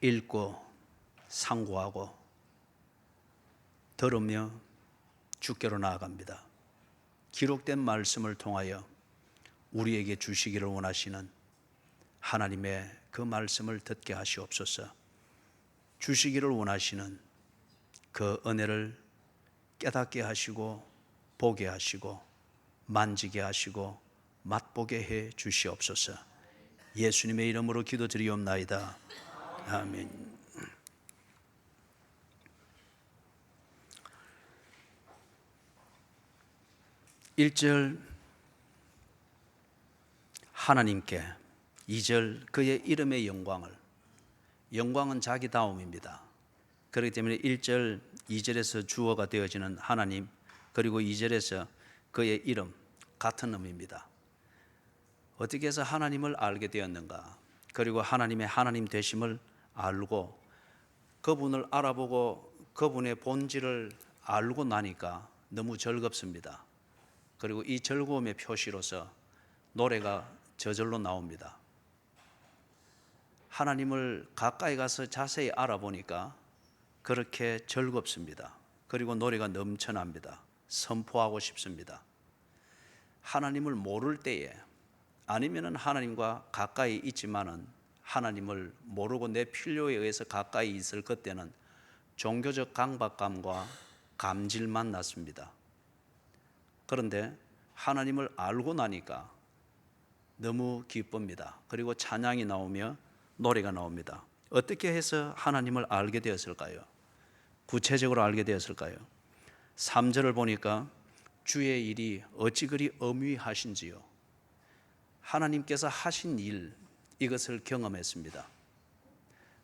읽고 상고하고 들으며 주께로 나아갑니다. 기록된 말씀을 통하여 우리에게 주시기를 원하시는 하나님의 그 말씀을 듣게 하시옵소서. 주시기를 원하시는 그 은혜를 깨닫게 하시고 보게 하시고 만지게 하시고 맛보게 해 주시옵소서. 예수님의 이름으로 기도드리옵나이다. 아멘. (1절) 하나님께, (2절) 그의 이름의 영광을. 영광은 자기다움입니다. 그렇기 때문에 1절, 2절에서 주어가 되어지는 하나님, 그리고 2절에서 그의 이름, 같은 의미입니다. 어떻게 해서 하나님을 알게 되었는가? 그리고 하나님의 하나님 되심을 알고 그분을 알아보고 그분의 본질을 알고 나니까 너무 즐겁습니다. 그리고 이 즐거움의 표시로서 노래가 저절로 나옵니다. 하나님을 가까이 가서 자세히 알아보니까 그렇게 즐겁습니다. 그리고 노래가 넘쳐납니다. 선포하고 싶습니다. 하나님을 모를 때에, 아니면은 하나님과 가까이 있지만은 하나님을 모르고 내 필요에 의해서 가까이 있을 그때는 종교적 강박감과 감질만 났습니다. 그런데 하나님을 알고 나니까 너무 기쁩니다. 그리고 찬양이 나오며 노래가 나옵니다. 어떻게 해서 하나님을 알게 되었을까요? 구체적으로 알게 되었을까요? 3절을 보니까 주의 일이 어찌 그리 엄위하신지요. 하나님께서 하신 일, 이것을 경험했습니다.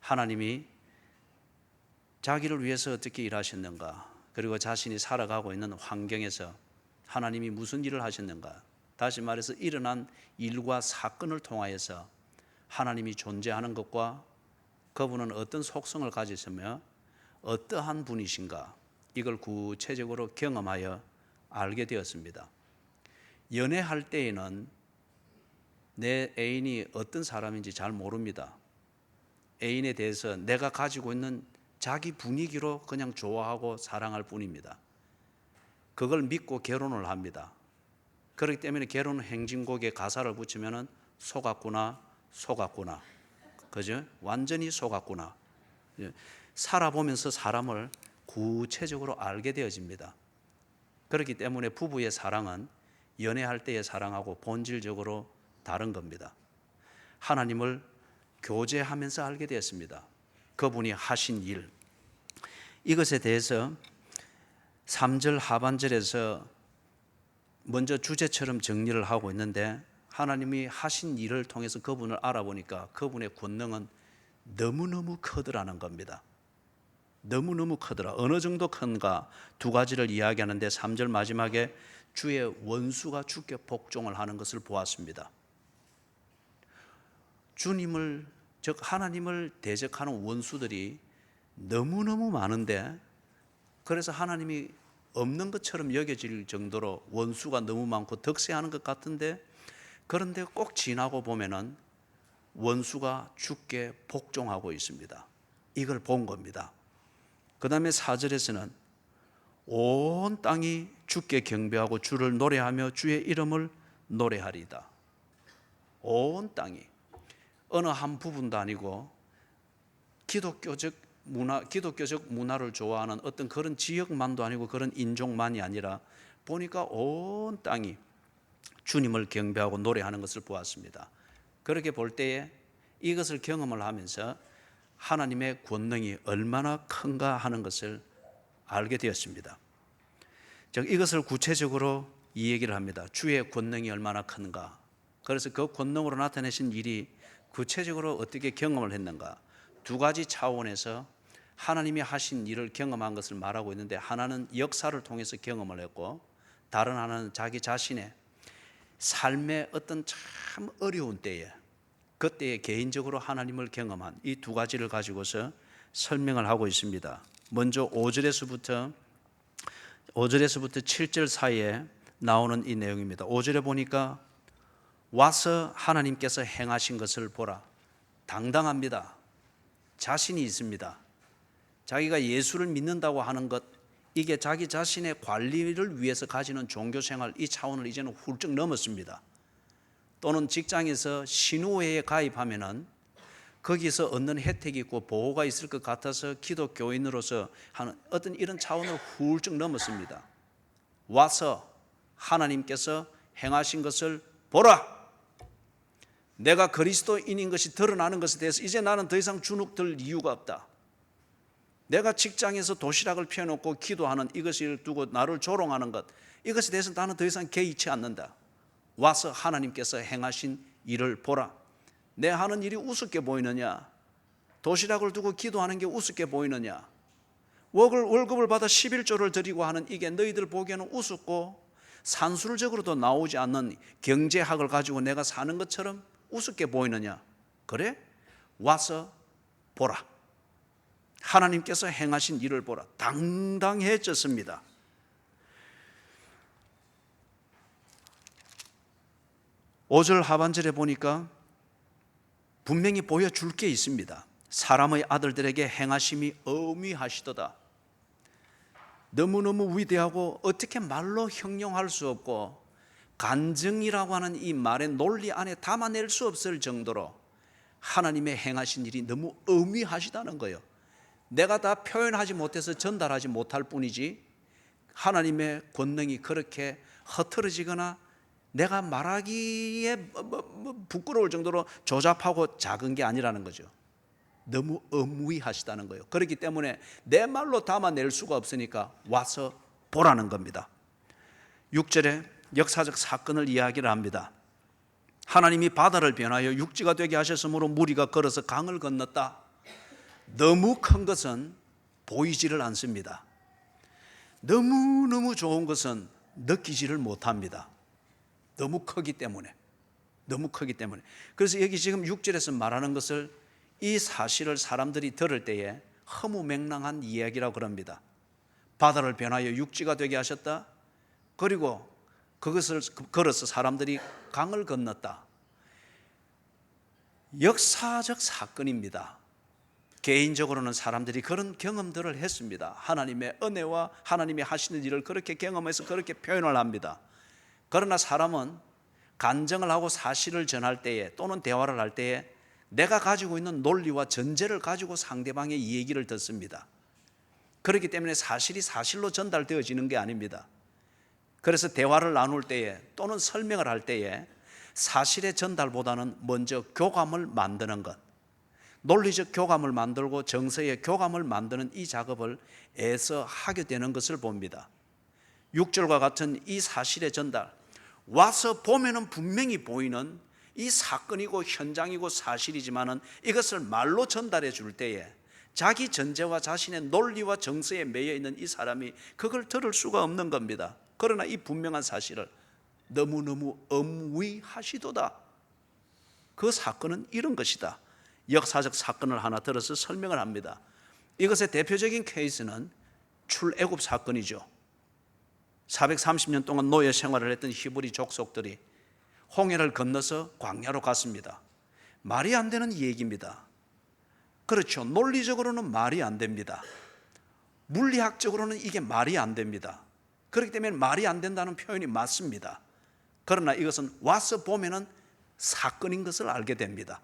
하나님이 자기를 위해서 어떻게 일하셨는가, 그리고 자신이 살아가고 있는 환경에서 하나님이 무슨 일을 하셨는가, 다시 말해서 일어난 일과 사건을 통하여서 하나님이 존재하는 것과 그분은 어떤 속성을 가지시며 어떠한 분이신가, 이걸 구체적으로 경험하여 알게 되었습니다. 연애할 때에는 내 애인이 어떤 사람인지 잘 모릅니다. 애인에 대해서 내가 가지고 있는 자기 분위기로 그냥 좋아하고 사랑할 뿐입니다. 그걸 믿고 결혼을 합니다. 그렇기 때문에 결혼 행진곡에 가사를 붙이면은 속았구나, 속았구나, 그죠? 완전히 속았구나. 살아보면서 사람을 구체적으로 알게 되어집니다. 그렇기 때문에 부부의 사랑은 연애할 때의 사랑하고 본질적으로 다른 겁니다. 하나님을 교제하면서 알게 되었습니다. 그분이 하신 일, 이것에 대해서 3절 하반절에서 먼저 주제처럼 정리를 하고 있는데, 하나님이 하신 일을 통해서 그분을 알아보니까 그분의 권능은 너무너무 크더라는 겁니다. 너무너무 크더라. 어느 정도 큰가 두 가지를 이야기하는데, 3절 마지막에 주의 원수가 주께 복종을 하는 것을 보았습니다. 주님을, 즉 하나님을 대적하는 원수들이 너무너무 많은데, 그래서 하나님이 없는 것처럼 여겨질 정도로 원수가 너무 많고 득세하는 것 같은데, 그런데 꼭 지나고 보면은 원수가 주께 복종하고 있습니다. 이걸 본 겁니다. 그 다음에 4절에서는 온 땅이 주께 경배하고 주를 노래하며 주의 이름을 노래하리다. 온 땅이, 어느 한 부분도 아니고 기독교적 문화를 좋아하는 어떤 그런 지역만도 아니고 그런 인종만이 아니라 보니까 온 땅이 주님을 경배하고 노래하는 것을 보았습니다. 그렇게 볼 때에 이것을 경험을 하면서 하나님의 권능이 얼마나 큰가 하는 것을 알게 되었습니다. 즉 이것을 구체적으로 이 얘기를 합니다. 주의 권능이 얼마나 큰가. 그래서 그 권능으로 나타내신 일이 구체적으로 어떻게 경험을 했는가. 두 가지 차원에서 하나님이 하신 일을 경험한 것을 말하고 있는데, 하나는 역사를 통해서 경험을 했고, 다른 하나는 자기 자신의 삶의 어떤 참 어려운 때에, 그때에 개인적으로 하나님을 경험한 이 두 가지를 가지고서 설명을 하고 있습니다. 먼저 5절에서부터 7절 사이에 나오는 이 내용입니다. 5절에 보니까 와서 하나님께서 행하신 것을 보라. 당당합니다. 자신이 있습니다. 자기가 예수를 믿는다고 하는 것, 이게 자기 자신의 관리를 위해서 가지는 종교생활, 이 차원을 이제는 훌쩍 넘었습니다. 또는 직장에서 신우회에 가입하면은 거기서 얻는 혜택이 있고 보호가 있을 것 같아서 기독교인으로서 하는 어떤 이런 차원을 훌쩍 넘었습니다. 와서 하나님께서 행하신 것을 보라. 내가 그리스도인인 것이 드러나는 것에 대해서 이제 나는 더 이상 주눅들 이유가 없다. 내가 직장에서 도시락을 펴놓고 기도하는 이것을 두고 나를 조롱하는 것, 이것에 대해서 나는 더 이상 개의치 않는다. 와서 하나님께서 행하신 일을 보라. 내 하는 일이 우습게 보이느냐? 도시락을 두고 기도하는 게 우습게 보이느냐? 월급을 받아 11조를 드리고 하는 이게 너희들 보기에는 우습고 산술적으로도 나오지 않는 경제학을 가지고 내가 사는 것처럼 우습게 보이느냐? 그래? 와서 보라. 하나님께서 행하신 일을 보라. 당당해졌습니다. 5절 하반절에 보니까 분명히 보여줄 게 있습니다. 사람의 아들들에게 행하심이 어미하시도다. 너무너무 위대하고 어떻게 말로 형용할 수 없고 간증이라고 하는 이 말의 논리 안에 담아낼 수 없을 정도로 하나님의 행하신 일이 너무 어미하시다는 거예요. 내가 다 표현하지 못해서 전달하지 못할 뿐이지 하나님의 권능이 그렇게 흐트러지거나 내가 말하기에 부끄러울 정도로 조잡하고 작은 게 아니라는 거죠. 너무 어무이하시다는 거예요. 그렇기 때문에 내 말로 담아낼 수가 없으니까 와서 보라는 겁니다. 6절에 역사적 사건을 이야기를 합니다. 하나님이 바다를 변하여 육지가 되게 하셨으므로 무리가 걸어서 강을 건넜다. 너무 큰 것은 보이지를 않습니다. 너무너무 좋은 것은 느끼지를 못합니다. 너무 크기 때문에. 그래서 여기 지금 6절에서 말하는 것을 이 사실을 사람들이 들을 때에 허무맹랑한 이야기라고 그럽니다. 바다를 변하여 육지가 되게 하셨다. 그리고 그것을 걸어서 사람들이 강을 건넜다. 역사적 사건입니다. 개인적으로는 사람들이 그런 경험들을 했습니다. 하나님의 은혜와 하나님이 하시는 일을 그렇게 경험해서 그렇게 표현을 합니다. 그러나 사람은 간증을 하고 사실을 전할 때에 또는 대화를 할 때에 내가 가지고 있는 논리와 전제를 가지고 상대방의 이 얘기를 듣습니다. 그렇기 때문에 사실이 사실로 전달되어지는 게 아닙니다. 그래서 대화를 나눌 때에 또는 설명을 할 때에 사실의 전달보다는 먼저 교감을 만드는 것, 논리적 교감을 만들고 정서의 교감을 만드는 이 작업을 애써 하게 되는 것을 봅니다. 6절과 같은 이 사실의 전달, 와서 보면은 분명히 보이는 이 사건이고 현장이고 사실이지만은 이것을 말로 전달해 줄 때에 자기 전제와 자신의 논리와 정서에 매여 있는 이 사람이 그걸 들을 수가 없는 겁니다. 그러나 이 분명한 사실을 너무너무 엄위하시도다. 그 사건은 이런 것이다. 역사적 사건을 하나 들어서 설명을 합니다. 이것의 대표적인 케이스는 출애굽 사건이죠. 430년 동안 노예 생활을 했던 히브리 족속들이 홍해를 건너서 광야로 갔습니다. 말이 안 되는 얘기입니다. 그렇죠. 논리적으로는 말이 안 됩니다. 물리학적으로는 이게 말이 안 됩니다. 그렇기 때문에 말이 안 된다는 표현이 맞습니다. 그러나 이것은 와서 보면은 사건인 것을 알게 됩니다.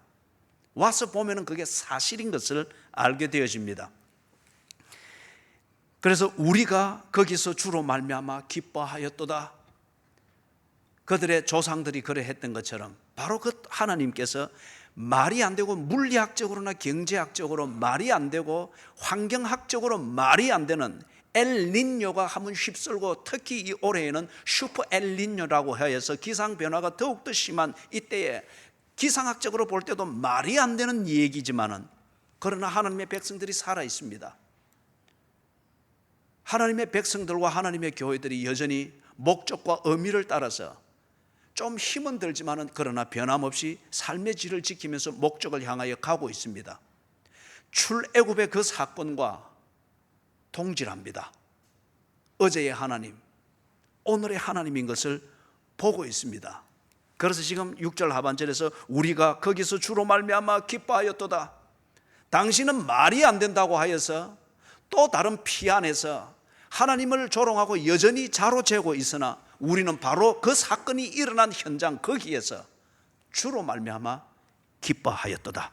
와서 보면은 그게 사실인 것을 알게 되어집니다. 그래서 우리가 거기서 주로 말미암아 기뻐하였도다. 그들의 조상들이 그래 했던 것처럼 바로 그 하나님께서 말이 안 되고 물리학적으로나 경제학적으로 말이 안 되고 환경학적으로 말이 안 되는 엘니뇨가 한번 휩쓸고 특히 이 올해에는 슈퍼 엘니뇨라고 해서 기상 변화가 더욱더 심한 이때에 기상학적으로 볼 때도 말이 안 되는 얘기지만은 그러나 하나님의 백성들이 살아 있습니다. 하나님의 백성들과 하나님의 교회들이 여전히 목적과 의미를 따라서 좀 힘은 들지만은 그러나 변함없이 삶의 질을 지키면서 목적을 향하여 가고 있습니다. 출애굽의 그 사건과 동질합니다. 어제의 하나님, 오늘의 하나님인 것을 보고 있습니다. 그래서 지금 6절 하반절에서 우리가 거기서 주로 말미암아 기뻐하였도다. 당신은 말이 안 된다고 하여서 또 다른 피 안에서 하나님을 조롱하고 여전히 자로 재고 있으나 우리는 바로 그 사건이 일어난 현장 거기에서 주로 말미암아 기뻐하였도다.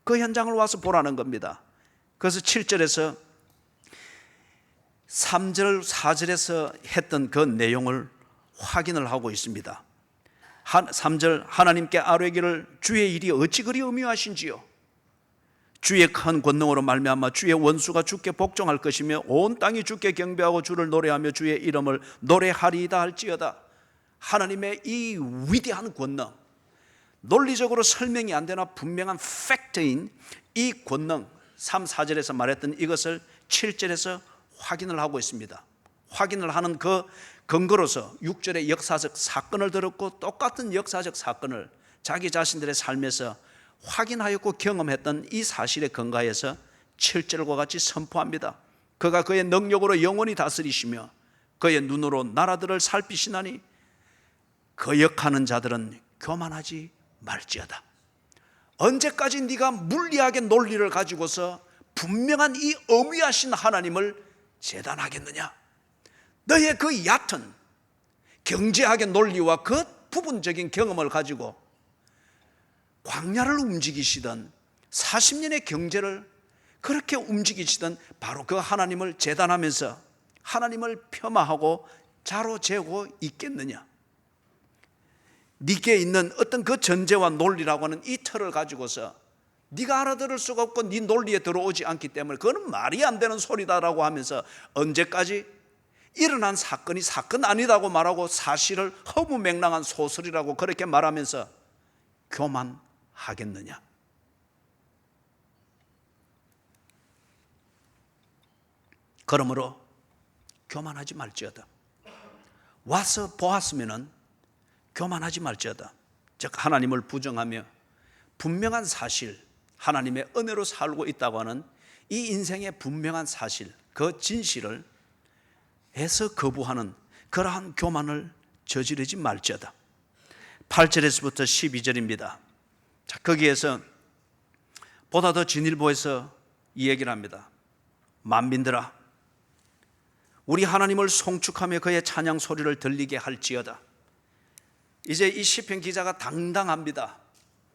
그 현장을 와서 보라는 겁니다. 그래서 7절에서 3절 4절에서 했던 그 내용을 확인을 하고 있습니다. 3절 하나님께 아뢰기를 주의 일이 어찌 그리 엄유하신지요. 주의 큰 권능으로 말미암아 주의 원수가 주께 복종할 것이며 온 땅이 주께 경배하고 주를 노래하며 주의 이름을 노래하리이다 할지어다. 하나님의 이 위대한 권능, 논리적으로 설명이 안 되나 분명한 팩트인 이 권능, 3, 4절에서 말했던 이것을 7절에서 확인을 하고 있습니다. 확인을 하는 그 근거로서 6절의 역사적 사건을 들었고 똑같은 역사적 사건을 자기 자신들의 삶에서 확인하였고 경험했던 이 사실에 근거해서 7절과 같이 선포합니다. 그가 그의 능력으로 영원히 다스리시며 그의 눈으로 나라들을 살피시나니 거역하는 자들은 교만하지 말지어다. 언제까지 네가 물리학의 논리를 가지고서 분명한 이 엄위하신 하나님을 재단하겠느냐? 너의 그 얕은 경제학의 논리와 그 부분적인 경험을 가지고 광야를 움직이시던 40년의 경제를 그렇게 움직이시던 바로 그 하나님을 재단하면서 하나님을 폄하하고 자로 재고 있겠느냐? 네게 있는 어떤 그 전제와 논리라고 하는 이 틀을 가지고서 네가 알아들을 수가 없고 네 논리에 들어오지 않기 때문에 그거는 말이 안 되는 소리다라고 하면서 언제까지 일어난 사건이 사건 아니라고 말하고 사실을 허무맹랑한 소설이라고 그렇게 말하면서 교만하겠느냐? 그러므로 교만하지 말지어다. 와서 보았으면은 교만하지 말지어다. 즉 하나님을 부정하며 분명한 사실, 하나님의 은혜로 살고 있다고 하는 이 인생의 분명한 사실, 그 진실을 해서 거부하는 그러한 교만을 저지르지 말지어다. 8절에서부터 12절입니다. 자, 거기에서 보다 더 진일보해서 이 얘기를 합니다. 만민들아, 우리 하나님을 송축하며 그의 찬양 소리를 들리게 할지어다. 이제 이 시편 기자가 당당합니다.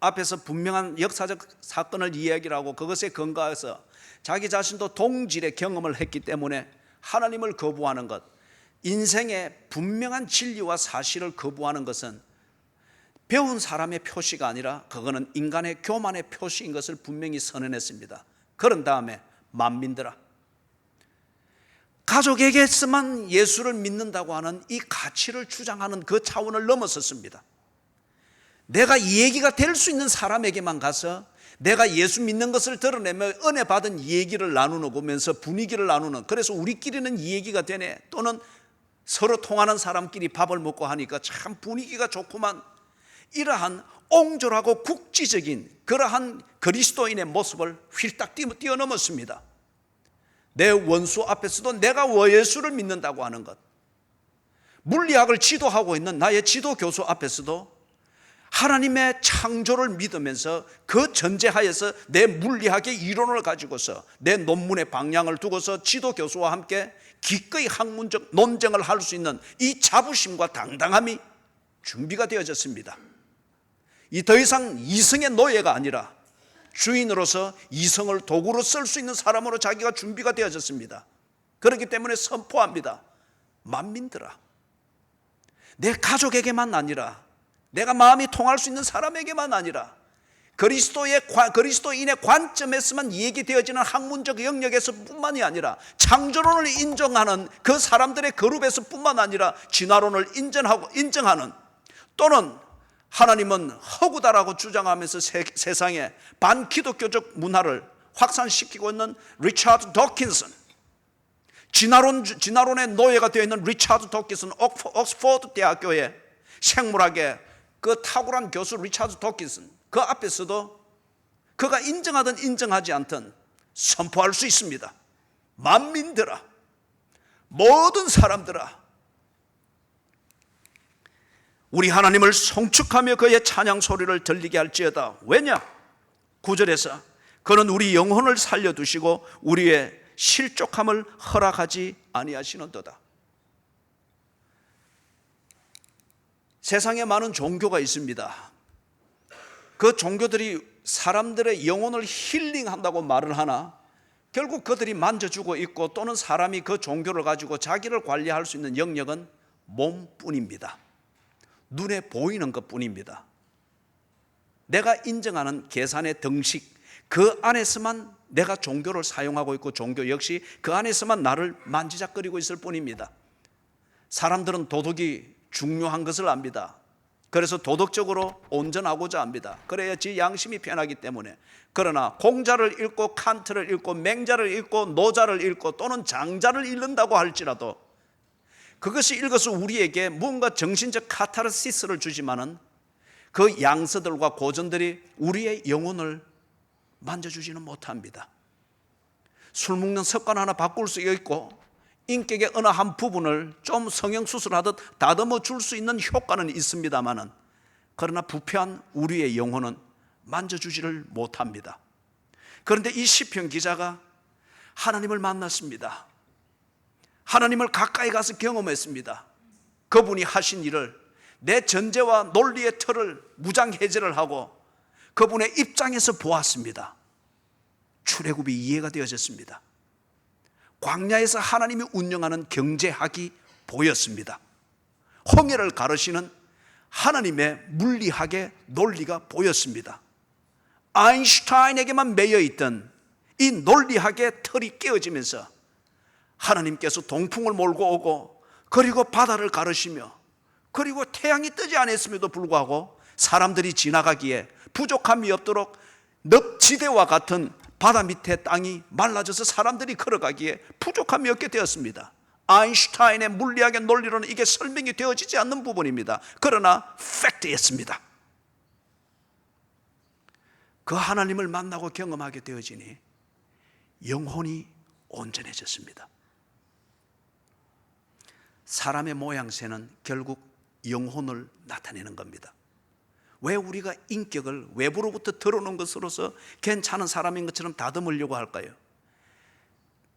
앞에서 분명한 역사적 사건을 이야기를 하고 그것에 근거해서 자기 자신도 동질의 경험을 했기 때문에 하나님을 거부하는 것, 인생의 분명한 진리와 사실을 거부하는 것은 배운 사람의 표시가 아니라 그거는 인간의 교만의 표시인 것을 분명히 선언했습니다. 그런 다음에 만민들아, 가족에게서만 예수를 믿는다고 하는 이 가치를 주장하는 그 차원을 넘어섰습니다. 내가 이 얘기가 될 수 있는 사람에게만 가서 내가 예수 믿는 것을 드러내며 은혜 받은 얘기를 나누면서 분위기를 나누는, 그래서 우리끼리는 이 얘기가 되네, 또는 서로 통하는 사람끼리 밥을 먹고 하니까 참 분위기가 좋구만, 이러한 옹졸하고 국지적인 그러한 그리스도인의 모습을 휠딱 뛰어넘었습니다. 내 원수 앞에서도 내가 예수를 믿는다고 하는 것, 물리학을 지도하고 있는 나의 지도 교수 앞에서도 하나님의 창조를 믿으면서 그 전제하에서 내 물리학의 이론을 가지고서 내 논문의 방향을 두고서 지도 교수와 함께 기꺼이 학문적 논쟁을 할 수 있는 이 자부심과 당당함이 준비가 되어졌습니다. 이 더 이상 이성의 노예가 아니라 주인으로서 이성을 도구로 쓸 수 있는 사람으로 자기가 준비가 되어졌습니다. 그렇기 때문에 선포합니다. 만민들아, 내 가족에게만 아니라, 내가 마음이 통할 수 있는 사람에게만 아니라, 그리스도인의 관점에서만 얘기되어지는 학문적 영역에서 뿐만이 아니라 창조론을 인정하는 그 사람들의 그룹에서 뿐만 아니라 진화론을 인정하는, 또는 하나님은 허구다라고 주장하면서 세상에 반기독교적 문화를 확산시키고 있는 리차드 도킨슨, 진화론의 노예가 되어 있는 리차드 도킨슨, 옥스퍼드 대학교의 생물학의 그 탁월한 교수 리차드 도킨슨, 그 앞에서도 그가 인정하든 인정하지 않든 선포할 수 있습니다. 만민들아, 모든 사람들아, 우리 하나님을 송축하며 그의 찬양 소리를 들리게 할지어다. 왜냐? 9절에서 그는 우리 영혼을 살려두시고 우리의 실족함을 허락하지 아니하시는도다. 세상에 많은 종교가 있습니다. 그 종교들이 사람들의 영혼을 힐링한다고 말을 하나 결국 그들이 만져주고 있고 또는 사람이 그 종교를 가지고 자기를 관리할 수 있는 영역은 몸뿐입니다. 눈에 보이는 것뿐입니다. 내가 인정하는 계산의 등식, 그 안에서만 내가 종교를 사용하고 있고 종교 역시 그 안에서만 나를 만지작거리고 있을 뿐입니다. 사람들은 도덕이 중요한 것을 압니다. 그래서 도덕적으로 온전하고자 합니다. 그래야 지 양심이 편하기 때문에. 그러나 공자를 읽고 칸트를 읽고 맹자를 읽고 노자를 읽고 또는 장자를 읽는다고 할지라도 그것이 읽어서 우리에게 뭔가 정신적 카타르시스를 주지만은 그 양서들과 고전들이 우리의 영혼을 만져주지는 못합니다. 술 먹는 습관 하나 바꿀 수 있고 인격의 어느 한 부분을 좀 성형수술하듯 다듬어 줄 수 있는 효과는 있습니다마는 그러나 부패한 우리의 영혼은 만져주지를 못합니다. 그런데 이 시편 기자가 하나님을 만났습니다. 하나님을 가까이 가서 경험했습니다. 그분이 하신 일을 내 전제와 논리의 틀을 무장해제를 하고 그분의 입장에서 보았습니다. 출애굽이 이해가 되어졌습니다. 광야에서 하나님이 운영하는 경제학이 보였습니다. 홍해를 가르시는 하나님의 물리학의 논리가 보였습니다. 아인슈타인에게만 매여있던 이 논리학의 틀이 깨어지면서 하나님께서 동풍을 몰고 오고 그리고 바다를 가르시며 그리고 태양이 뜨지 않았음에도 불구하고 사람들이 지나가기에 부족함이 없도록 늪지대와 같은 바다 밑에 땅이 말라져서 사람들이 걸어가기에 부족함이 없게 되었습니다. 아인슈타인의 물리학의 논리로는 이게 설명이 되어지지 않는 부분입니다. 그러나 팩트였습니다. 그 하나님을 만나고 경험하게 되어지니 영혼이 온전해졌습니다. 사람의 모양새는 결국 영혼을 나타내는 겁니다. 왜 우리가 인격을 외부로부터 들어오는 것으로서 괜찮은 사람인 것처럼 다듬으려고 할까요?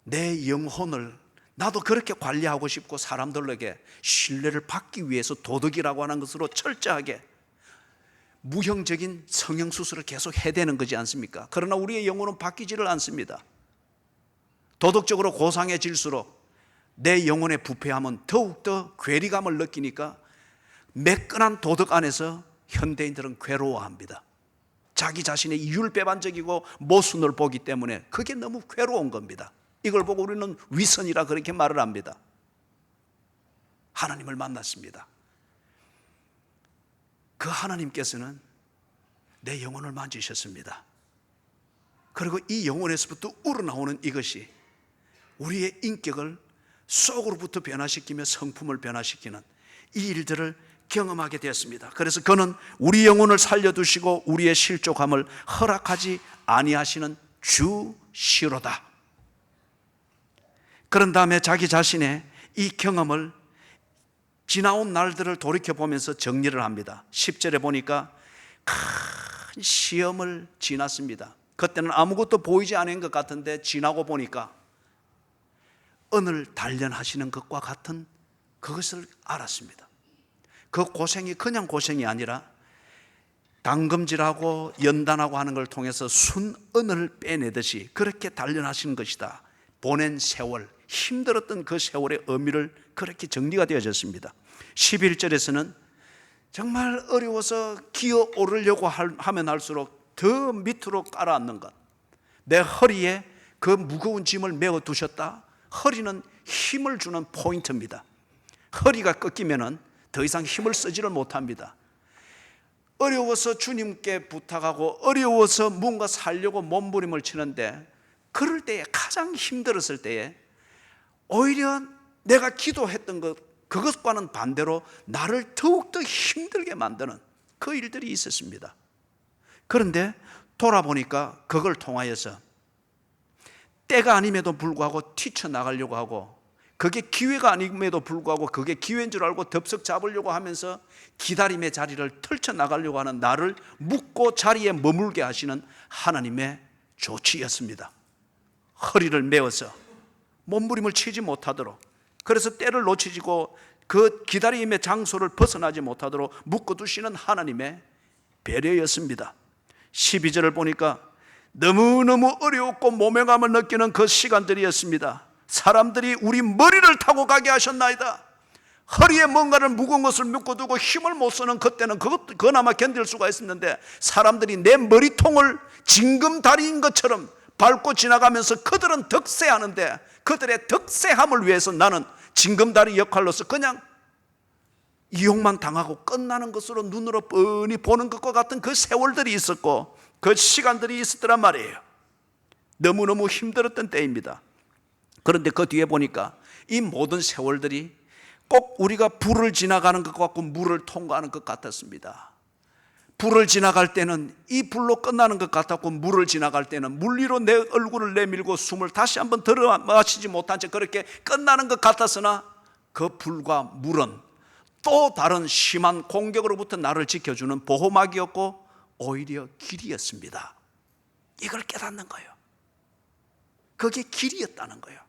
내 영혼을 나도 그렇게 관리하고 싶고 사람들에게 신뢰를 받기 위해서 도덕이라고 하는 것으로 철저하게 무형적인 성형수술을 계속 해대는 거지 않습니까? 그러나 우리의 영혼은 바뀌지를 않습니다. 도덕적으로 고상해질수록 내 영혼의 부패함은 더욱더 괴리감을 느끼니까 매끈한 도덕 안에서 현대인들은 괴로워합니다. 자기 자신의 이율배반적이고 모순을 보기 때문에 그게 너무 괴로운 겁니다. 이걸 보고 우리는 위선이라 그렇게 말을 합니다. 하나님을 만났습니다. 그 하나님께서는 내 영혼을 만지셨습니다. 그리고 이 영혼에서부터 우러나오는 이것이 우리의 인격을 속으로부터 변화시키며 성품을 변화시키는 이 일들을 경험하게 되었습니다. 그래서 그는 우리 영혼을 살려두시고 우리의 실족함을 허락하지 아니하시는 주시로다. 그런 다음에 자기 자신의 이 경험을 지나온 날들을 돌이켜보면서 정리를 합니다. 10절에 보니까 큰 시험을 지났습니다. 그때는 아무것도 보이지 않은 것 같은데 지나고 보니까 은을 단련하시는 것과 같은 그것을 알았습니다. 그 고생이 그냥 고생이 아니라 당금질하고 연단하고 하는 걸 통해서 순은을 빼내듯이 그렇게 단련하시는 것이다. 보낸 세월, 힘들었던 그 세월의 의미를 그렇게 정리가 되어졌습니다. 11절에서는 정말 어려워서 기어 오르려고 하면 할수록 더 밑으로 깔아앉는 것, 내 허리에 그 무거운 짐을 메어 두셨다. 허리는 힘을 주는 포인트입니다. 허리가 꺾이면은 더 이상 힘을 쓰지를 못합니다. 어려워서 주님께 부탁하고 어려워서 뭔가 살려고 몸부림을 치는데 그럴 때에 가장 힘들었을 때에 오히려 내가 기도했던 그것과는 반대로 나를 더욱더 힘들게 만드는 그 일들이 있었습니다. 그런데 돌아보니까 그걸 통하여서 때가 아님에도 불구하고 튀쳐나가려고 하고 그게 기회가 아님에도 불구하고 그게 기회인 줄 알고 덥석 잡으려고 하면서 기다림의 자리를 펼쳐나가려고 하는 나를 묶고 자리에 머물게 하시는 하나님의 조치였습니다. 허리를 메어서 몸부림을 치지 못하도록, 그래서 때를 놓치고 그 기다림의 장소를 벗어나지 못하도록 묶어두시는 하나님의 배려였습니다. 12절을 보니까 너무너무 어렵고 모멸감을 느끼는 그 시간들이었습니다. 사람들이 우리 머리를 타고 가게 하셨나이다. 허리에 뭔가를 무거운 것을 묶어두고 힘을 못 쓰는 그때는 그나마 견딜 수가 있었는데, 사람들이 내 머리통을 징검다리인 것처럼 밟고 지나가면서 그들은 득세하는데, 그들의 득세함을 위해서 나는 징검다리 역할로서 그냥 이용만 당하고 끝나는 것으로 눈으로 뻔히 보는 것과 같은 그 세월들이 있었고, 그 시간들이 있었더란 말이에요. 너무너무 힘들었던 때입니다. 그런데 그 뒤에 보니까 이 모든 세월들이 꼭 우리가 불을 지나가는 것 같고 물을 통과하는 것 같았습니다. 불을 지나갈 때는 이 불로 끝나는 것 같았고, 물을 지나갈 때는 물 위로 내 얼굴을 내밀고 숨을 다시 한번 들어 마시지 못한 채 그렇게 끝나는 것 같았으나, 그 불과 물은 또 다른 심한 공격으로부터 나를 지켜주는 보호막이었고 오히려 길이었습니다. 이걸 깨닫는 거예요. 그게 길이었다는 거예요.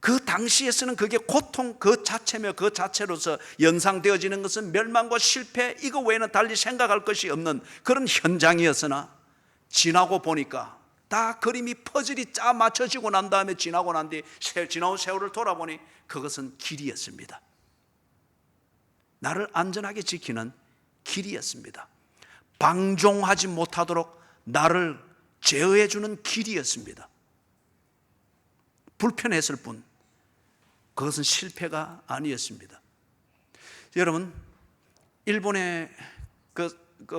그 당시에서는 그게 고통 그 자체며 그 자체로서 연상되어지는 것은 멸망과 실패, 이거 외에는 달리 생각할 것이 없는 그런 현장이었으나, 지나고 보니까 다 그림이 퍼즐이 짜 맞춰지고 난 다음에 지나고 난 뒤 지나온 세월을 돌아보니 그것은 길이었습니다. 나를 안전하게 지키는 길이었습니다. 방종하지 못하도록 나를 제어해 주는 길이었습니다. 불편했을 뿐 그것은 실패가 아니었습니다. 여러분, 일본의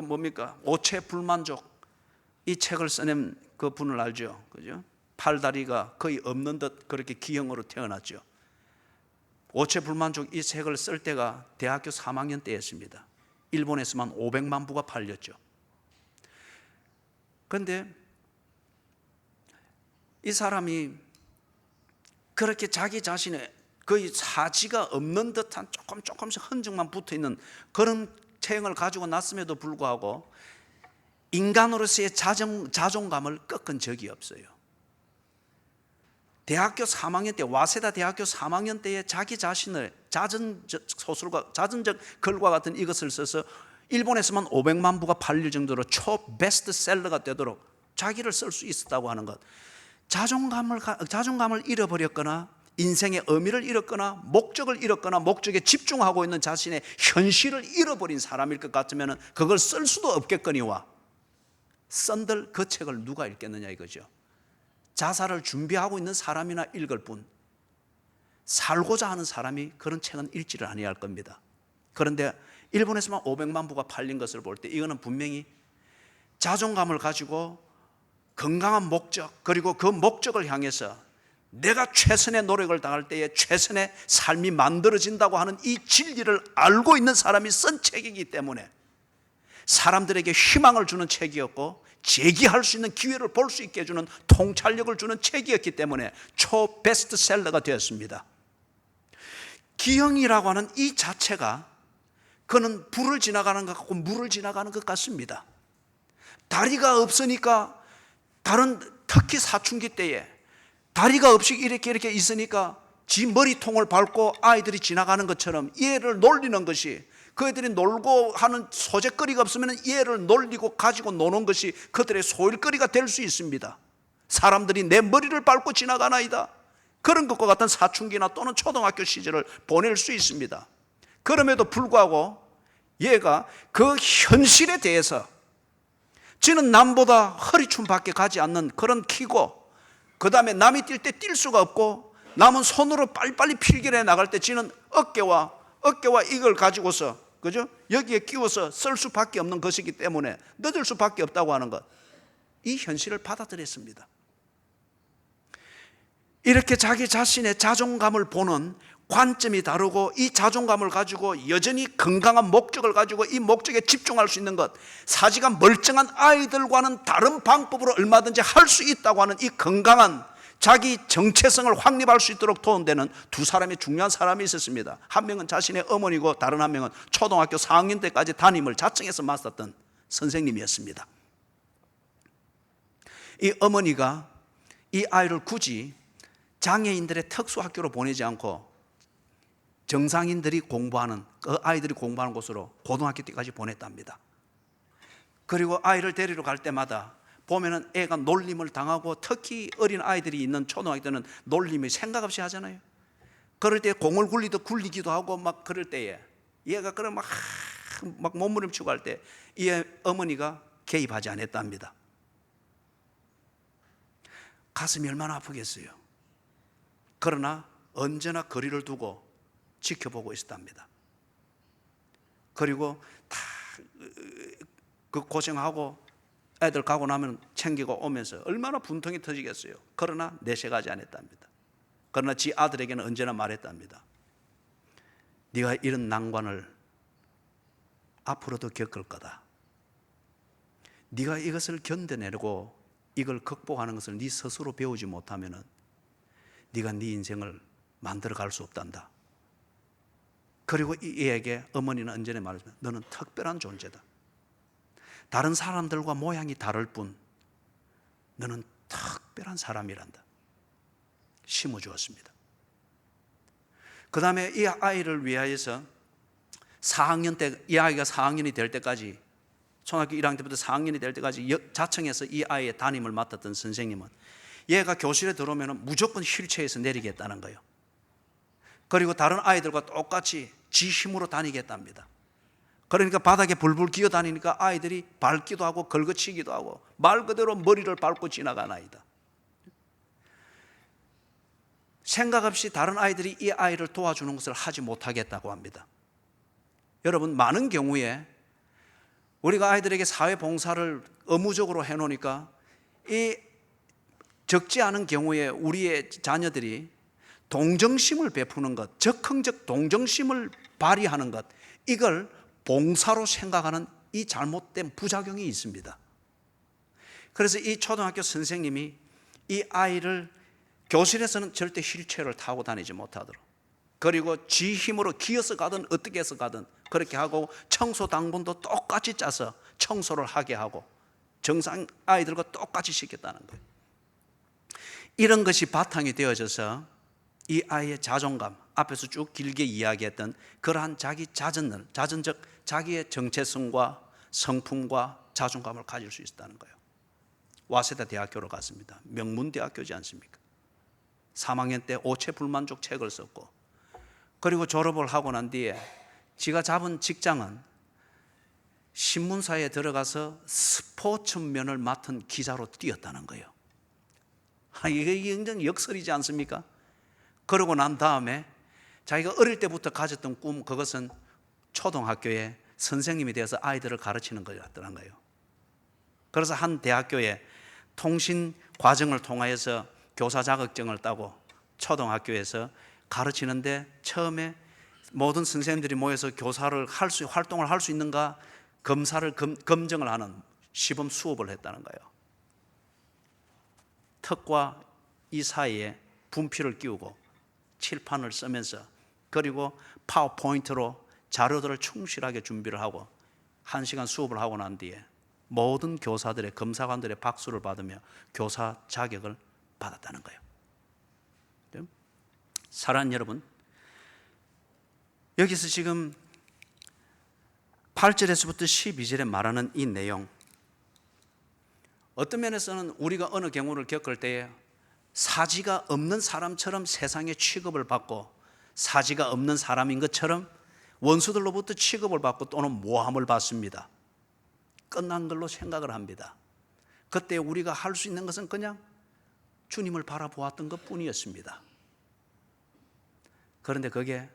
뭡니까? 오체 불만족, 이 책을 써낸 그 분을 알죠? 그죠? 팔다리가 거의 없는 듯 그렇게 기형으로 태어났죠. 오체 불만족 이 책을 쓸 때가 대학교 3학년 때였습니다. 일본에서만 500만 부가 팔렸죠. 그런데 이 사람이 그렇게 자기 자신의 거의 사지가 없는 듯한 조금씩 흔적만 붙어있는 그런 체형을 가지고 났음에도 불구하고 인간으로서의 자존감을 꺾은 적이 없어요. 대학교 3학년 때, 와세다 대학교 3학년 때에 자기 자신을 자전적 소설과 자전적 글과 같은 이것을 써서 일본에서만 500만 부가 팔릴 정도로 초베스트셀러가 되도록 자기를 쓸 수 있었다고 하는 것, 자존감을 잃어버렸거나 인생의 의미를 잃었거나 목적을 잃었거나 목적에 집중하고 있는 자신의 현실을 잃어버린 사람일 것 같으면 그걸 쓸 수도 없겠거니와 썬들 그 책을 누가 읽겠느냐 이거죠. 자살을 준비하고 있는 사람이나 읽을 뿐 살고자 하는 사람이 그런 책은 읽지를 아니할 겁니다. 그런데 일본에서만 500만 부가 팔린 것을 볼 때 이거는 분명히 자존감을 가지고 건강한 목적, 그리고 그 목적을 향해서 내가 최선의 노력을 다할 때에 최선의 삶이 만들어진다고 하는 이 진리를 알고 있는 사람이 쓴 책이기 때문에 사람들에게 희망을 주는 책이었고 재기할 수 있는 기회를 볼 수 있게 해주는 통찰력을 주는 책이었기 때문에 초베스트셀러가 되었습니다. 기형이라고 하는 이 자체가 그는 불을 지나가는 것 같고 물을 지나가는 것 같습니다. 다리가 없으니까 특히 사춘기 때에 다리가 없이 이렇게 있으니까 지 머리통을 밟고 아이들이 지나가는 것처럼 얘를 놀리는 것이, 그 애들이 놀고 하는 소재거리가 없으면 얘를 놀리고 가지고 노는 것이 그들의 소일거리가 될 수 있습니다. 사람들이 내 머리를 밟고 지나가나이다, 그런 것과 같은 사춘기나 또는 초등학교 시절을 보낼 수 있습니다. 그럼에도 불구하고 얘가 그 현실에 대해서 지는 남보다 허리춤 밖에 가지 않는 그런 키고, 그 다음에 남이 뛸 때 뛸 수가 없고 남은 손으로 빨리빨리 필기해 나갈 때 지는 어깨와 이걸 가지고서, 그죠? 여기에 끼워서 쓸 수밖에 없는 것이기 때문에 늦을 수밖에 없다고 하는 것, 이 현실을 받아들였습니다. 이렇게 자기 자신의 자존감을 보는 관점이 다르고 이 자존감을 가지고 여전히 건강한 목적을 가지고 이 목적에 집중할 수 있는 것, 사지가 멀쩡한 아이들과는 다른 방법으로 얼마든지 할 수 있다고 하는 이 건강한 자기 정체성을 확립할 수 있도록 도움되는 두 사람의 중요한 사람이 있었습니다. 한 명은 자신의 어머니고 다른 한 명은 초등학교 4학년 때까지 담임을 자청해서 맡았던 선생님이었습니다. 이 어머니가 이 아이를 굳이 장애인들의 특수학교로 보내지 않고 정상인들이 공부하는, 그 아이들이 공부하는 곳으로 고등학교 때까지 보냈답니다. 그리고 아이를 데리러 갈 때마다 보면은 애가 놀림을 당하고, 특히 어린 아이들이 있는 초등학교 때는 놀림이 생각 없이 하잖아요. 그럴 때 공을 굴리듯 굴리기도 하고 막 그럴 때에 얘가 그래 막 몸부림치고 할 때 이 어머니가 개입하지 않았답니다. 가슴이 얼마나 아프겠어요. 그러나 언제나 거리를 두고 지켜보고 있었답니다. 그리고 다 그 고생하고 애들 가고 나면 챙기고 오면서 얼마나 분통이 터지겠어요. 그러나 내색하지 않았답니다. 그러나 지 아들에게는 언제나 말했답니다. 네가 이런 난관을 앞으로도 겪을 거다. 네가 이것을 견뎌내고 이걸 극복하는 것을 네 스스로 배우지 못하면 네가 네 인생을 만들어 갈 수 없단다. 그리고 이에게 어머니는 언제나 말했습니다. 너는 특별한 존재다. 다른 사람들과 모양이 다를 뿐 너는 특별한 사람이란다. 심어주었습니다. 그 다음에 이 아이를 위하여서 4학년 때, 이 아이가 4학년이 될 때까지, 초등학교 1학년 때부터 4학년이 될 때까지 자청해서 이 아이의 담임을 맡았던 선생님은 얘가 교실에 들어오면 무조건 휠체어에서 내리겠다는 거예요. 그리고 다른 아이들과 똑같이 지 힘으로 다니겠답니다. 그러니까 바닥에 불불 기어다니니까 아이들이 밟기도 하고 긁어치기도 하고 말 그대로 머리를 밟고 지나간 아이다. 생각 없이 다른 아이들이 이 아이를 도와주는 것을 하지 못하겠다고 합니다. 여러분, 많은 경우에 우리가 아이들에게 사회봉사를 의무적으로 해놓으니까 이 적지 않은 경우에 우리의 자녀들이 동정심을 베푸는 것, 적극적 동정심을 발휘하는 것, 이걸 봉사로 생각하는 이 잘못된 부작용이 있습니다. 그래서 이 초등학교 선생님이 이 아이를 교실에서는 절대 휠체어를 타고 다니지 못하도록, 그리고 지 힘으로 기어서 가든 어떻게 해서 가든 그렇게 하고, 청소 당번도 똑같이 짜서 청소를 하게 하고 정상 아이들과 똑같이 시켰다는 거예요. 이런 것이 바탕이 되어져서 이 아이의 자존감, 앞에서 쭉 길게 이야기했던 그러한 자기 자전적 자기의 정체성과 성품과 자존감을 가질 수 있었다는 거예요. 와세다 대학교로 갔습니다. 명문대학교지 않습니까? 3학년 때 오체불만족 책을 썼고, 그리고 졸업을 하고 난 뒤에 지가 잡은 직장은 신문사에 들어가서 스포츠면을 맡은 기자로 뛰었다는 거예요. 이게 굉장히 역설이지 않습니까? 그러고 난 다음에 자기가 어릴 때부터 가졌던 꿈, 그것은 초등학교에 선생님이 되어서 아이들을 가르치는 거였더란 거예요. 그래서 한 대학교에 통신 과정을 통하여서 교사 자격증을 따고 초등학교에서 가르치는데, 처음에 모든 선생님들이 모여서 교사를 활동을 할 수 있는가 검증을 하는 시범 수업을 했다는 거예요. 턱과 이 사이에 분필을 끼우고 칠판을 쓰면서, 그리고 파워포인트로 자료들을 충실하게 준비를 하고 1시간 수업을 하고 난 뒤에 모든 교사들의, 검사관들의 박수를 받으며 교사 자격을 받았다는 거예요. 사랑하는 여러분, 여기서 지금 8절에서부터 12절에 말하는 이 내용, 어떤 면에서는 우리가 어느 경우를 겪을 때에 사지가 없는 사람처럼 세상에 취급을 받고, 사지가 없는 사람인 것처럼 원수들로부터 취급을 받고 또는 모함을 받습니다. 끝난 걸로 생각을 합니다. 그때 우리가 할 수 있는 것은 그냥 주님을 바라보았던 것뿐이었습니다. 그런데 그게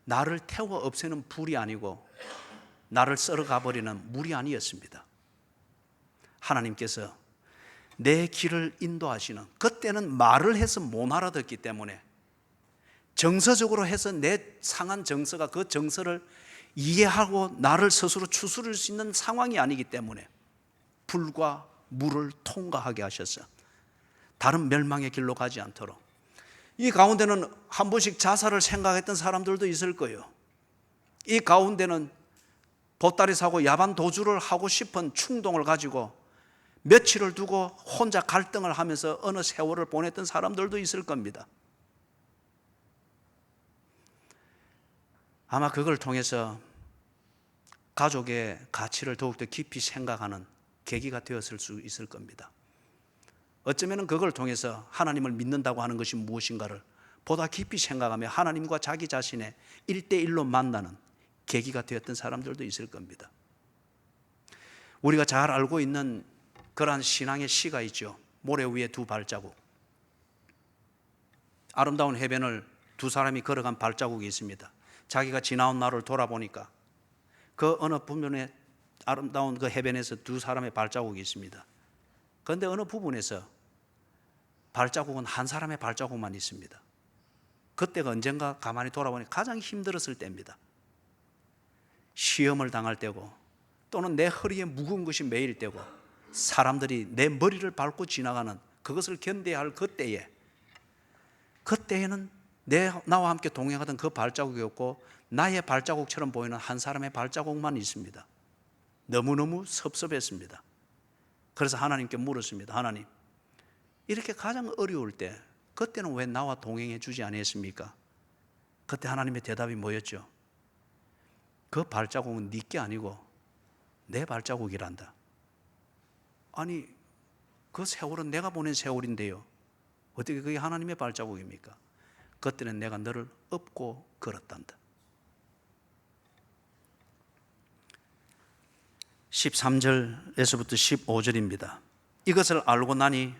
나를 태워 없애는 불이 아니고 나를 썰어가 버리는 물이 아니었습니다. 하나님께서 내 길을 인도하시는, 그때는 말을 해서 못 알아듣기 때문에 정서적으로 해서 내 상한 정서가 그 정서를 이해하고 나를 스스로 추스릴 수 있는 상황이 아니기 때문에 불과 물을 통과하게 하셔서 다른 멸망의 길로 가지 않도록, 이 가운데는 한 번씩 자살을 생각했던 사람들도 있을 거예요. 이 가운데는 보따리 사고 야반 도주를 하고 싶은 충동을 가지고 며칠을 두고 혼자 갈등을 하면서 어느 세월을 보냈던 사람들도 있을 겁니다. 아마 그걸 통해서 가족의 가치를 더욱더 깊이 생각하는 계기가 되었을 수 있을 겁니다. 어쩌면 그걸 통해서 하나님을 믿는다고 하는 것이 무엇인가를 보다 깊이 생각하며 하나님과 자기 자신의 1대1로 만나는 계기가 되었던 사람들도 있을 겁니다. 우리가 잘 알고 있는 그러한 신앙의 시가 있죠. 모래 위에 두 발자국. 아름다운 해변을 두 사람이 걸어간 발자국이 있습니다. 자기가 지나온 날을 돌아보니까 그 어느 부분에 아름다운 그 해변에서 두 사람의 발자국이 있습니다. 그런데 어느 부분에서 발자국은 한 사람의 발자국만 있습니다. 그때가 언젠가 가만히 돌아보니 가장 힘들었을 때입니다. 시험을 당할 때고 또는 내 허리에 무거운 것이 매일 때고 사람들이 내 머리를 밟고 지나가는 그것을 견뎌야 할 그때에는 나와 함께 동행하던 그 발자국이 없고 나의 발자국처럼 보이는 한 사람의 발자국만 있습니다. 너무너무 섭섭했습니다. 그래서 하나님께 물었습니다. 하나님, 이렇게 가장 어려울 때 그때는 왜 나와 동행해 주지 아니했습니까? 그때 하나님의 대답이 뭐였죠? 그 발자국은 네 게 아니고 내 발자국이란다. 아니, 그 세월은 내가 보낸 세월인데요, 어떻게 그게 하나님의 발자국입니까? 그때는 내가 너를 업고 걸었단다. 13절에서부터 15절입니다. 이것을 알고 나니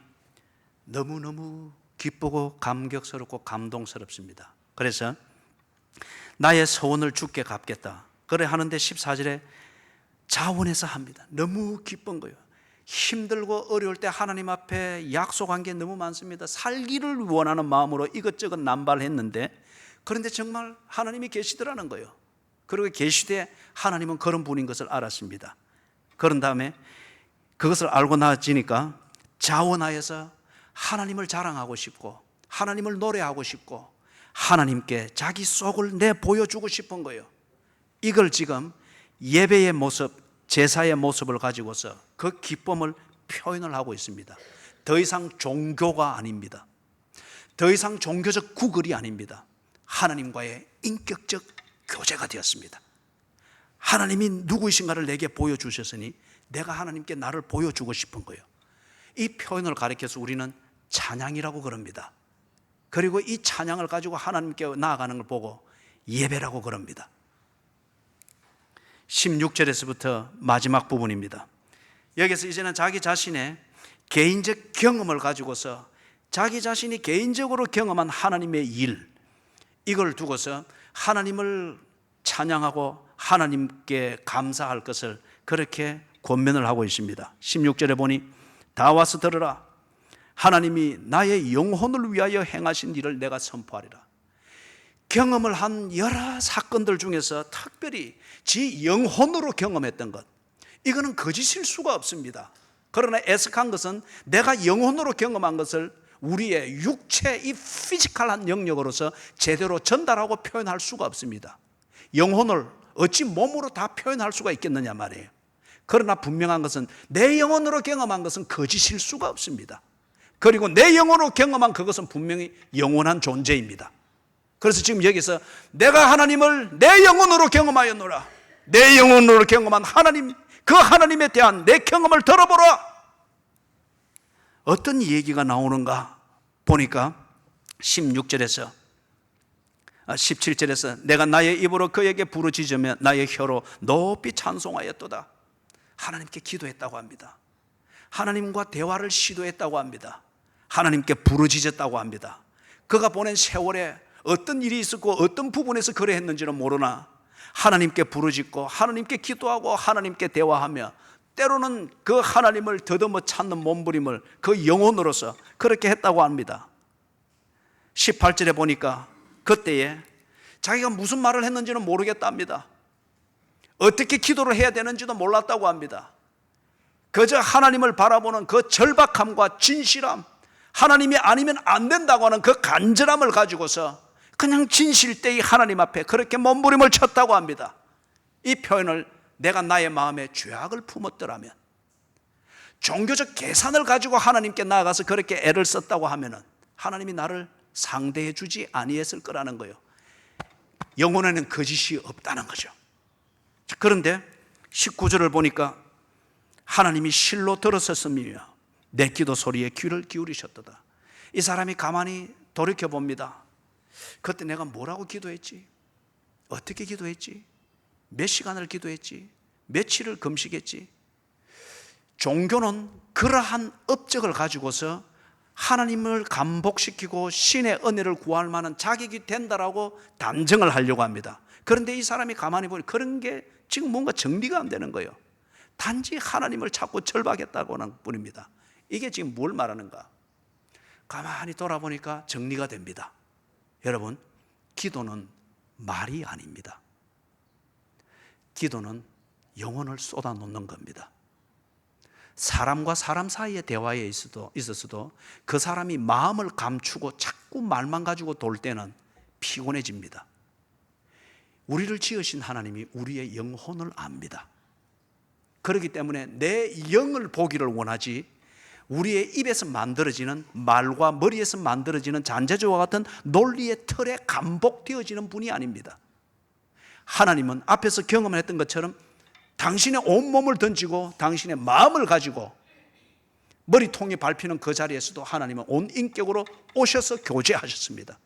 너무너무 기쁘고 감격스럽고 감동스럽습니다. 그래서 나의 서원을 주께 갚겠다 그래 하는데 14절에 자원해서 합니다. 너무 기쁜 거예요. 힘들고 어려울 때 하나님 앞에 약속한 게 너무 많습니다. 살기를 원하는 마음으로 이것저것 남발했는데 그런데 정말 하나님이 계시더라는 거예요. 그리고 계시되 하나님은 그런 분인 것을 알았습니다. 그런 다음에 그것을 알고 나지니까 자원하여서 하나님을 자랑하고 싶고 하나님을 노래하고 싶고 하나님께 자기 속을 내 보여주고 싶은 거예요. 이걸 지금 예배의 모습, 제사의 모습을 가지고서 그 기쁨을 표현을 하고 있습니다. 더 이상 종교가 아닙니다. 더 이상 종교적 구걸이 아닙니다. 하나님과의 인격적 교제가 되었습니다. 하나님이 누구이신가를 내게 보여주셨으니 내가 하나님께 나를 보여주고 싶은 거예요. 이 표현을 가리켜서 우리는 찬양이라고 그럽니다. 그리고 이 찬양을 가지고 하나님께 나아가는 걸 보고 예배라고 그럽니다. 16절에서부터 마지막 부분입니다. 여기서 이제는 자기 자신의 개인적 경험을 가지고서 자기 자신이 개인적으로 경험한 하나님의 일, 이걸 두고서 하나님을 찬양하고 하나님께 감사할 것을 그렇게 권면을 하고 있습니다. 16절에 보니 다 와서 들으라. 하나님이 나의 영혼을 위하여 행하신 일을 내가 선포하리라. 경험을 한 여러 사건들 중에서 특별히 지 영혼으로 경험했던 것, 이거는 거짓일 수가 없습니다. 그러나 애석한 것은 내가 영혼으로 경험한 것을 우리의 육체, 이 피지컬한 영역으로서 제대로 전달하고 표현할 수가 없습니다. 영혼을 어찌 몸으로 다 표현할 수가 있겠느냐 말이에요. 그러나 분명한 것은 내 영혼으로 경험한 것은 거짓일 수가 없습니다. 그리고 내 영혼으로 경험한 그것은 분명히 영원한 존재입니다. 그래서 지금 여기서 내가 하나님을 내 영혼으로 경험하였노라. 내 영혼으로 경험한 하나님, 그 하나님에 대한 내 경험을 들어보라. 어떤 얘기가 나오는가 보니까 16절에서 17절에서 내가 나의 입으로 그에게 부르짖으며 나의 혀로 높이 찬송하였도다. 하나님께 기도했다고 합니다. 하나님과 대화를 시도했다고 합니다. 하나님께 부르짖었다고 합니다. 그가 보낸 세월에 어떤 일이 있었고 어떤 부분에서 그래 했는지는 모르나 하나님께 부르짖고 하나님께 기도하고 하나님께 대화하며 때로는 그 하나님을 더듬어 찾는 몸부림을 그 영혼으로서 그렇게 했다고 합니다. 18절에 보니까 그때에 자기가 무슨 말을 했는지는 모르겠답니다. 어떻게 기도를 해야 되는지도 몰랐다고 합니다. 그저 하나님을 바라보는 그 절박함과 진실함, 하나님이 아니면 안 된다고 하는 그 간절함을 가지고서 그냥 진실되이 하나님 앞에 그렇게 몸부림을 쳤다고 합니다. 이 표현을 내가 나의 마음에 죄악을 품었더라면, 종교적 계산을 가지고 하나님께 나아가서 그렇게 애를 썼다고 하면은 하나님이 나를 상대해 주지 아니했을 거라는 거예요. 영혼에는 거짓이 없다는 거죠. 그런데 19절을 보니까 하나님이 실로 들으셨으며 내 기도 소리에 귀를 기울이셨도다. 이 사람이 가만히 돌이켜 봅니다. 그때 내가 뭐라고 기도했지? 어떻게 기도했지? 몇 시간을 기도했지? 며칠을 금식했지? 종교는 그러한 업적을 가지고서 하나님을 감복시키고 신의 은혜를 구할 만한 자격이 된다라고 단정을 하려고 합니다. 그런데 이 사람이 가만히 보니 그런 게 지금 뭔가 정리가 안 되는 거예요. 단지 하나님을 찾고 절박했다고 하는 뿐입니다. 이게 지금 뭘 말하는가? 가만히 돌아보니까 정리가 됩니다. 여러분, 기도는 말이 아닙니다. 기도는 영혼을 쏟아놓는 겁니다. 사람과 사람 사이의 대화에 있어서도 그 사람이 마음을 감추고 자꾸 말만 가지고 돌 때는 피곤해집니다. 우리를 지으신 하나님이 우리의 영혼을 압니다. 그렇기 때문에 내 영을 보기를 원하지 우리의 입에서 만들어지는 말과 머리에서 만들어지는 잔재주와 같은 논리의 틀에 감복되어지는 분이 아닙니다. 하나님은 앞에서 경험했던 것처럼 당신의 온몸을 던지고 당신의 마음을 가지고 머리통이 밟히는 그 자리에서도 하나님은 온 인격으로 오셔서 교제하셨습니다.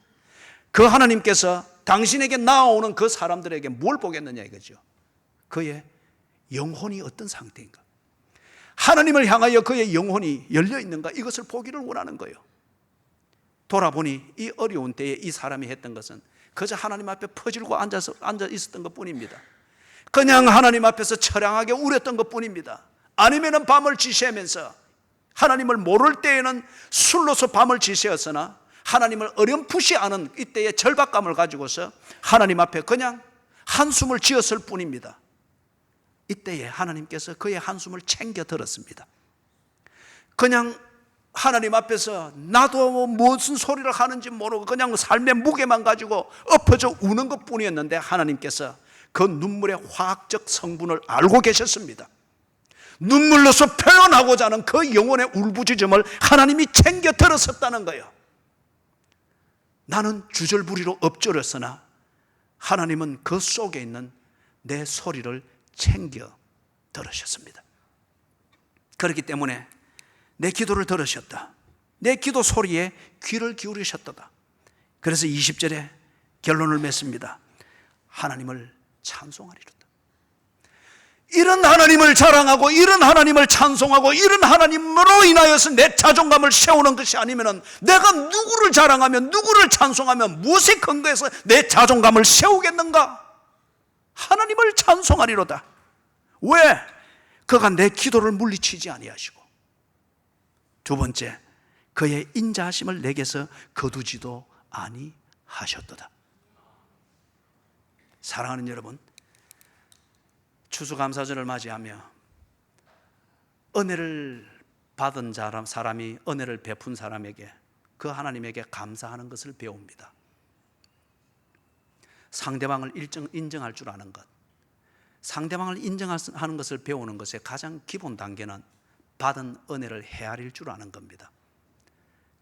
그 하나님께서 당신에게 나아오는 그 사람들에게 뭘 보겠느냐 이거죠. 그의 영혼이 어떤 상태인가, 하나님을 향하여 그의 영혼이 열려 있는가, 이것을 보기를 원하는 거예요. 돌아보니 이 어려운 때에 이 사람이 했던 것은 그저 하나님 앞에 퍼질고 앉아 있었던 것 뿐입니다. 그냥 하나님 앞에서 처량하게 울었던 것 뿐입니다. 아니면 밤을 지새면서 하나님을 모를 때에는 술로서 밤을 지새었으나 하나님을 어렴풋이 아는 이때의 절박감을 가지고서 하나님 앞에 그냥 한숨을 지었을 뿐입니다. 이때에 하나님께서 그의 한숨을 챙겨 들었습니다. 그냥 하나님 앞에서 나도 무슨 소리를 하는지 모르고 그냥 삶의 무게만 가지고 엎어져 우는 것 뿐이었는데 하나님께서 그 눈물의 화학적 성분을 알고 계셨습니다. 눈물로서 표현하고자 하는 그 영혼의 울부짖음을 하나님이 챙겨 들었었다는 거예요. 나는 주절부리로 엎드렸으나 하나님은 그 속에 있는 내 소리를 챙겨 들으셨습니다. 그렇기 때문에 내 기도를 들으셨다. 내 기도 소리에 귀를 기울이셨다. 그래서 20절에 결론을 맺습니다. 하나님을 찬송하리로다. 이런 하나님을 자랑하고 이런 하나님을 찬송하고 이런 하나님으로 인하여서 내 자존감을 세우는 것이 아니면 내가 누구를 자랑하며 누구를 찬송하며 무엇에 근거해서 내 자존감을 세우겠는가? 하나님을 찬송하리로다. 왜? 그가 내 기도를 물리치지 아니하시고, 두 번째, 그의 인자하심을 내게서 거두지도 아니하셨도다. 사랑하는 여러분, 추수감사절을 맞이하며 은혜를 받은 사람이 은혜를 베푼 사람에게, 그 하나님에게 감사하는 것을 배웁니다. 상대방을 인정할 줄 아는 것, 상대방을 인정하는 것을 배우는 것의 가장 기본 단계는 받은 은혜를 헤아릴 줄 아는 겁니다.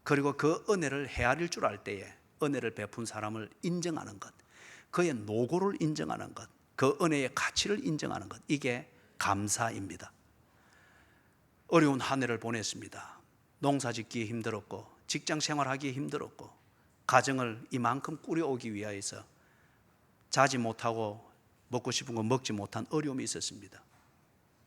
그리고 그 은혜를 헤아릴 줄 알 때에 은혜를 베푼 사람을 인정하는 것, 그의 노고를 인정하는 것, 그 은혜의 가치를 인정하는 것, 이게 감사입니다. 어려운 한 해를 보냈습니다. 농사짓기 힘들었고 직장 생활하기 힘들었고 가정을 이만큼 꾸려오기 위하여서 자지 못하고 먹고 싶은 거 먹지 못한 어려움이 있었습니다.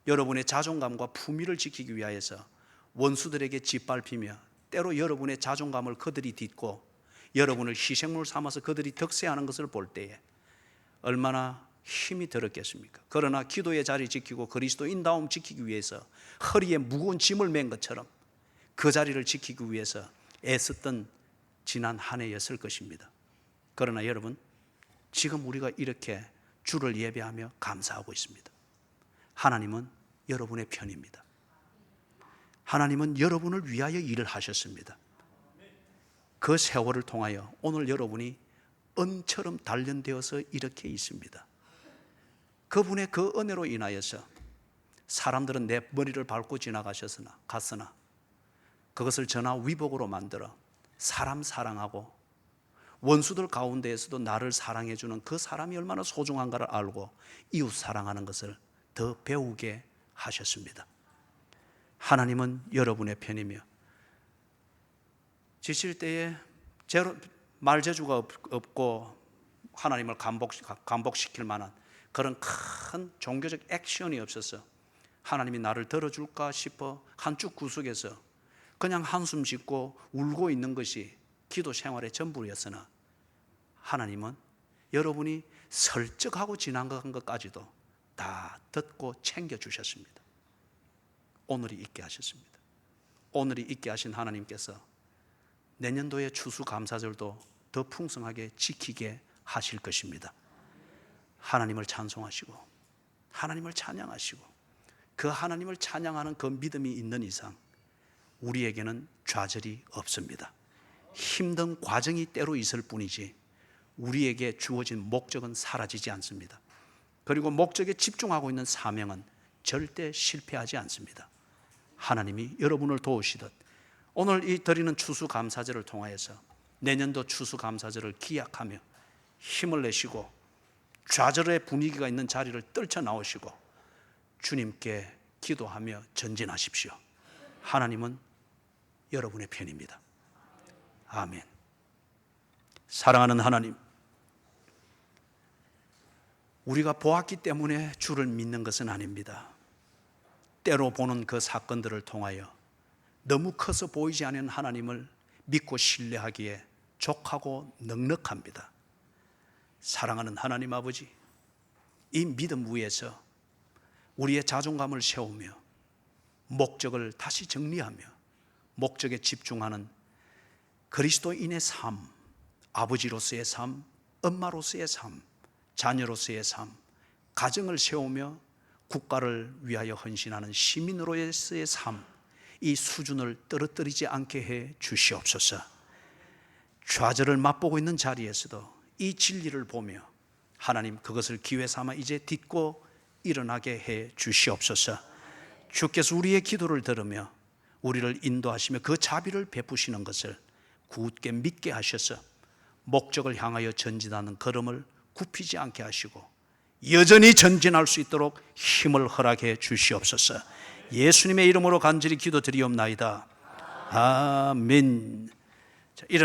여러분의 자존감과 품위를 지키기 위하여서 원수들에게 짓밟히며 때로 여러분의 자존감을 그들이 딛고 여러분을 희생물 삼아서 그들이 득세하는 것을 볼 때에 얼마나 힘이 들었겠습니까? 그러나 기도의 자리 지키고 그리스도인다움 지키기 위해서 허리에 무거운 짐을 맨 것처럼 그 자리를 지키기 위해서 애썼던 지난 한 해였을 것입니다. 그러나 여러분, 지금 우리가 이렇게 주를 예배하며 감사하고 있습니다. 하나님은 여러분의 편입니다. 하나님은 여러분을 위하여 일을 하셨습니다. 그 세월을 통하여 오늘 여러분이 은처럼 단련되어서 이렇게 있습니다. 그분의 그 은혜로 인하여서 사람들은 내 머리를 밟고 갔으나 그것을 전화위복으로 만들어 사람 사랑하고 원수들 가운데에서도 나를 사랑해주는 그 사람이 얼마나 소중한가를 알고 이웃 사랑하는 것을 더 배우게 하셨습니다. 하나님은 여러분의 편이며 지칠 때에 말재주가 없고 하나님을 감복시킬 만한 그런 큰 종교적 액션이 없어서 하나님이 나를 들어줄까 싶어 한쪽 구석에서 그냥 한숨 짓고 울고 있는 것이 기도 생활의 전부였으나 하나님은 여러분이 설적하고 지나간 것까지도 다 듣고 챙겨주셨습니다. 오늘이 있게 하셨습니다. 오늘이 있게 하신 하나님께서 내년도의 추수감사절도 더 풍성하게 지키게 하실 것입니다. 하나님을 찬송하시고 하나님을 찬양하시고 그 하나님을 찬양하는 그 믿음이 있는 이상 우리에게는 좌절이 없습니다. 힘든 과정이 때로 있을 뿐이지 우리에게 주어진 목적은 사라지지 않습니다. 그리고 목적에 집중하고 있는 사명은 절대 실패하지 않습니다. 하나님이 여러분을 도우시듯 오늘 이 드리는 추수감사절을 통하여서 내년도 추수감사절을 기약하며 힘을 내시고 좌절의 분위기가 있는 자리를 떨쳐나오시고 주님께 기도하며 전진하십시오. 하나님은 여러분의 편입니다. 아멘. 사랑하는 하나님, 우리가 보았기 때문에 주를 믿는 것은 아닙니다. 때로 보는 그 사건들을 통하여 너무 커서 보이지 않는 하나님을 믿고 신뢰하기에 족하고 넉넉합니다. 사랑하는 하나님 아버지, 이 믿음 위에서 우리의 자존감을 세우며 목적을 다시 정리하며 목적에 집중하는 그리스도인의 삶, 아버지로서의 삶, 엄마로서의 삶, 자녀로서의 삶, 가정을 세우며 국가를 위하여 헌신하는 시민으로서의 삶, 이 수준을 떨어뜨리지 않게 해 주시옵소서. 좌절을 맛보고 있는 자리에서도 이 진리를 보며 하나님 그것을 기회 삼아 이제 딛고 일어나게 해 주시옵소서. 주께서 우리의 기도를 들으며 우리를 인도하시며 그 자비를 베푸시는 것을 굳게 믿게 하셔서 목적을 향하여 전진하는 걸음을 굽히지 않게 하시고 여전히 전진할 수 있도록 힘을 허락해 주시옵소서. 예수님의 이름으로 간절히 기도드리옵나이다. 아멘. 자, 일어나